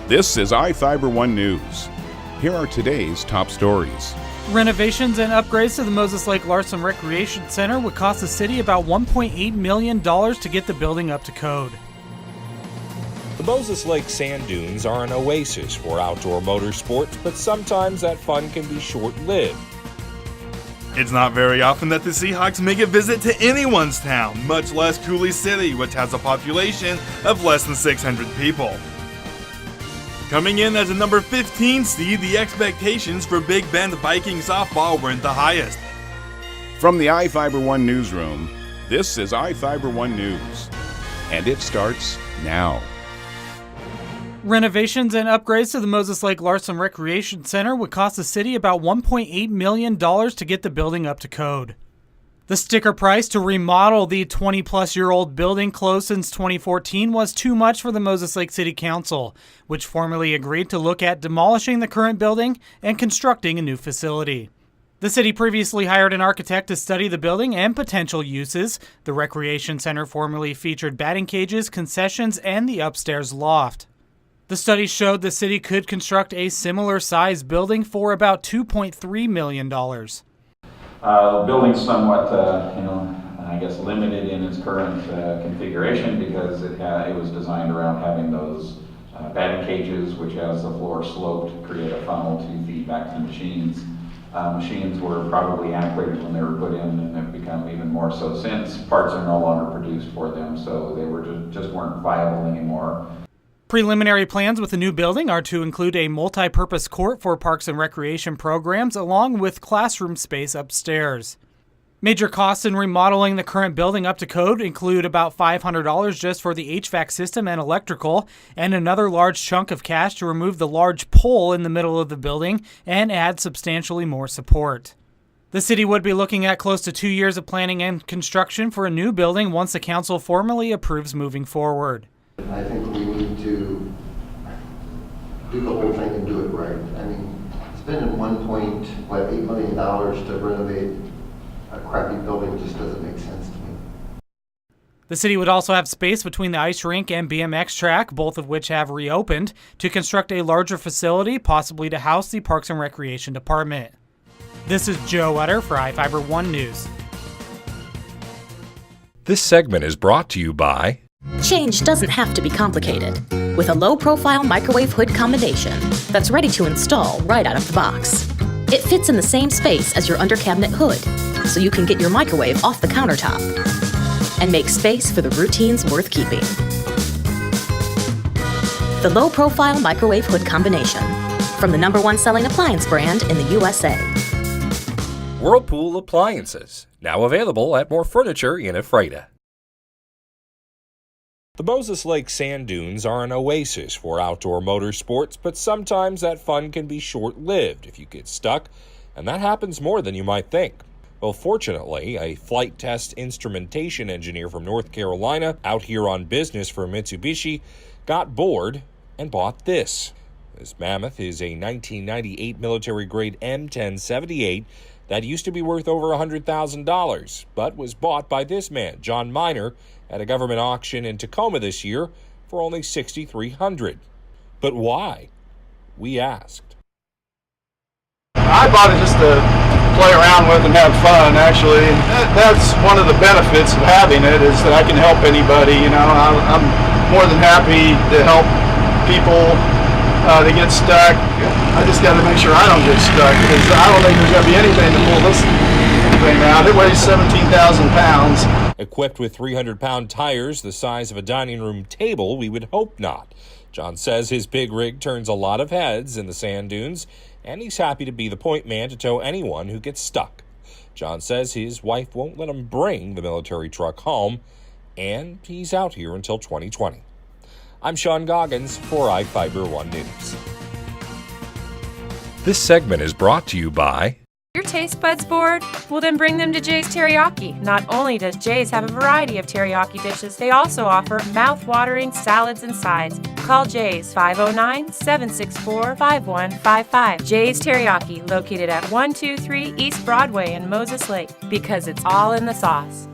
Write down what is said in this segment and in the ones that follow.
This is iFIBER 1 News. Here are today's top stories. Renovations and upgrades to the Moses Lake Larson Recreation Center would cost the city about $1.8 million to get the building up to code. The Moses Lake sand dunes are an oasis for outdoor motorsports, but sometimes that fun can be short-lived. It's not very often that the Seahawks make a visit to anyone's town, much less Cooley City, which has a population of less than 600 people. Coming in as a number 15 seed, the expectations for Big Bend Viking softball weren't the highest. From the iFIBER 1 newsroom, this is iFIBER 1 News. And it starts now. Renovations and upgrades to the Moses Lake Larson Recreation Center would cost the city about $1.8 million to get the building up to code. The sticker price to remodel the 20-plus-year-old building closed since 2014 was too much for the Moses Lake City Council, which formally agreed to look at demolishing the current building and constructing a new facility. The city previously hired an architect to study the building and potential uses. The recreation center formerly featured batting cages, concessions, and the upstairs loft. The study showed the city could construct a similar size building for about $2.3 million. The building's somewhat, I guess limited in its current configuration because it was designed around having those batting cages, which has the floor sloped to create a funnel to feed back to the machines. Machines were probably antiquated when they were put in, and have become even more so since. Parts are no longer produced for them, so they were just weren't viable anymore. Preliminary plans with the new building are to include a multi-purpose court for parks and recreation programs, along with classroom space upstairs. Major costs in remodeling the current building up to code include about $500 just for the HVAC system and electrical, and another large chunk of cash to remove the large pole in the middle of the building and add substantially more support. The city would be looking at close to 2 years of planning and construction for a new building once the council formally approves moving forward. I think we need to do the whole thing and do it right. I mean, spending $1.8 million to renovate a crappy building just doesn't make sense to me. The city would also have space between the ice rink and BMX track, both of which have reopened, to construct a larger facility, possibly to house the Parks and Recreation Department. This is Joe Utter for iFIBER 1 News. This segment is brought to you by Change doesn't have to be complicated. With a low-profile microwave hood combination that's ready to install right out of the box. It fits in the same space as your under-cabinet hood, so you can get your microwave off the countertop and make space for the routines worth keeping. The low-profile microwave hood combination, from the #1 selling appliance brand in the USA. Whirlpool Appliances, now available at more furniture in Ephrata. The Moses Lake sand dunes are an oasis for outdoor motorsports, but sometimes that fun can be short-lived if you get stuck, and that happens more than you might think. Well, fortunately, a flight test instrumentation engineer from North Carolina, out here on business for Mitsubishi, got bored and bought this. This mammoth is a 1998 military-grade M1078 that used to be worth over $100,000, but was bought by this man, John Miner, at a government auction in Tacoma this year for only $6,300. But why? We asked. I bought it just to play around with and have fun, actually. And that's one of the benefits of having it, is that I can help anybody. I'm more than happy to help people that get stuck. I just got to make sure I don't get stuck, because I don't think there's going to be anything to pull this thing out. It weighs 17,000 pounds. Equipped with 300-pound tires the size of a dining room table, we would hope not. John says his big rig turns a lot of heads in the sand dunes, and he's happy to be the point man to tow anyone who gets stuck. John says his wife won't let him bring the military truck home, and he's out here until 2020. I'm Sean Goggins for iFIBER 1 News. This segment is brought to you by Your taste buds bored? Well, then bring them to Jay's Teriyaki. Not only does Jay's have a variety of teriyaki dishes, they also offer mouth-watering salads and sides. Call Jay's 509-764-5155. Jay's Teriyaki, located at 123 East Broadway in Moses Lake, because it's all in the sauce.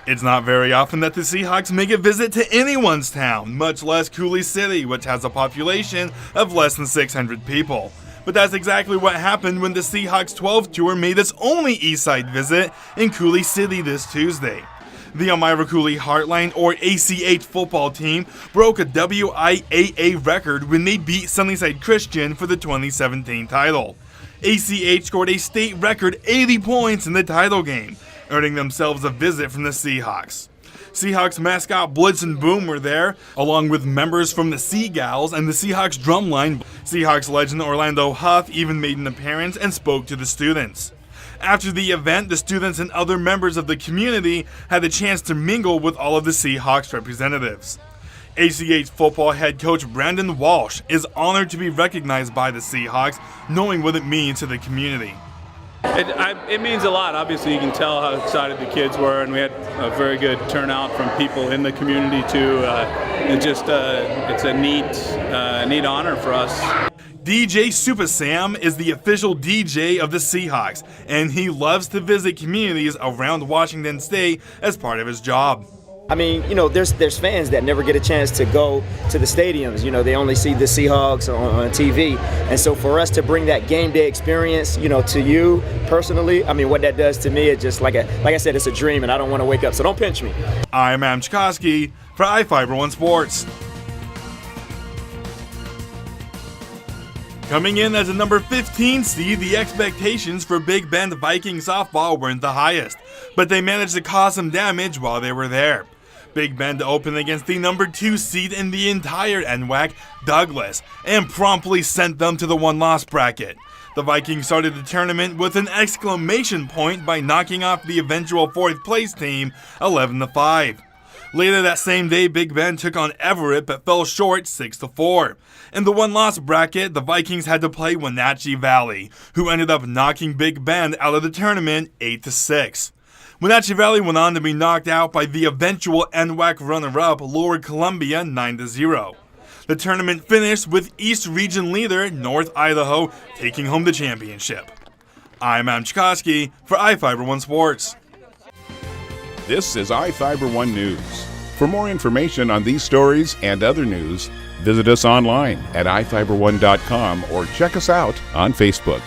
It's not very often that the Seahawks make a visit to anyone's town, much less Cooley City, which has a population of less than 600 people. But that's exactly what happened when the Seahawks 12 tour made its only Eastside visit in Cooley City this Tuesday. The Elmira Cooley Heartline, or ACH football team, broke a WIAA record when they beat Sunnyside Christian for the 2017 title. ACH scored a state record 80 points in the title game, earning themselves a visit from the Seahawks. Seahawks mascot Blitz and Boom were there, along with members from the Seagulls and the Seahawks drumline. Seahawks legend Orlando Huff even made an appearance and spoke to the students. After the event, the students and other members of the community had a chance to mingle with all of the Seahawks representatives. ACH football head coach Brandon Walsh is honored to be recognized by the Seahawks, knowing what it means to the community. It means a lot. Obviously, you can tell how excited the kids were, and we had a very good turnout from people in the community too. It's a neat honor for us. DJ Super Sam is the official DJ of the Seahawks, and he loves to visit communities around Washington State as part of his job. I mean, there's fans that never get a chance to go to the stadiums. They only see the Seahawks on TV. And so for us to bring that game day experience, to you personally, I mean, what that does to me, it's just like I said, it's a dream, and I don't want to wake up, so don't pinch me. I'm Adam Chikoski for iFIBER 1 Sports. Coming in as a number 15 seed, the expectations for Big Bend Viking softball weren't the highest, but they managed to cause some damage while they were there. Big Bend opened against the number 2 seed in the entire NWAC, Douglas, and promptly sent them to the one-loss bracket. The Vikings started the tournament with an exclamation point by knocking off the eventual 4th place team 11-5. Later that same day, Big Bend took on Everett but fell short 6-4. In the one-loss bracket, the Vikings had to play Wenatchee Valley, who ended up knocking Big Bend out of the tournament 8-6. Wenatchee Valley went on to be knocked out by the eventual NWAC runner-up Lower Columbia 9-0. The tournament finished with East Region leader North Idaho taking home the championship. I'm Adam Chikoski for iFIBER 1 Sports. This is iFIBER 1 News. For more information on these stories and other news, visit us online at iFiber1.com or check us out on Facebook.